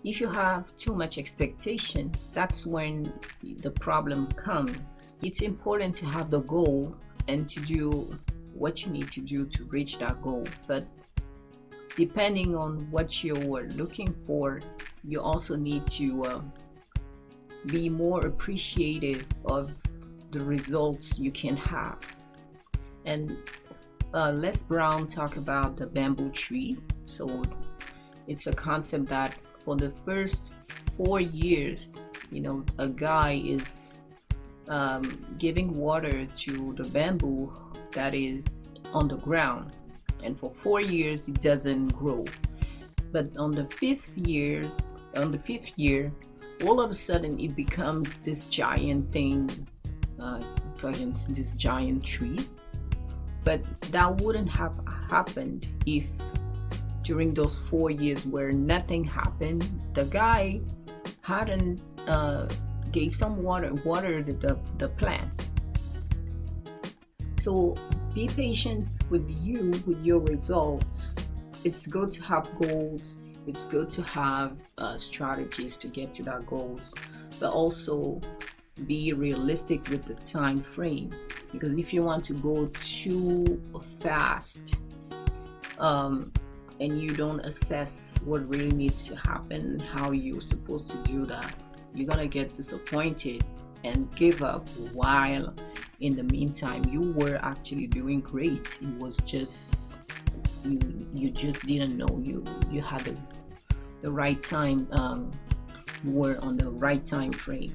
If you have too much expectations, that's when the problem comes. It's important to have the goal and to do what you need to do to reach that goal. But depending on what you're looking for, you also need to be more appreciative of the results you can have. And Les Brown talked about the bamboo tree. So it's a concept that for the first 4 years, a guy is giving water to the bamboo that is on the ground, and for 4 years it doesn't grow. But on the fifth year, all of a sudden it becomes this giant thing, this giant tree. But that wouldn't have happened if during those 4 years where nothing happened, the guy hadn't gave some watered the plant. So be patient with your results. It's good to have goals. It's good to have strategies to get to that goals, but also be realistic with the time frame. Because if you want to go too fast, and you don't assess what really needs to happen, how you're supposed to do that, you're gonna get disappointed and give up, while in the meantime you were actually doing great. It was just you just didn't know you had the right time, you were on the right time frame.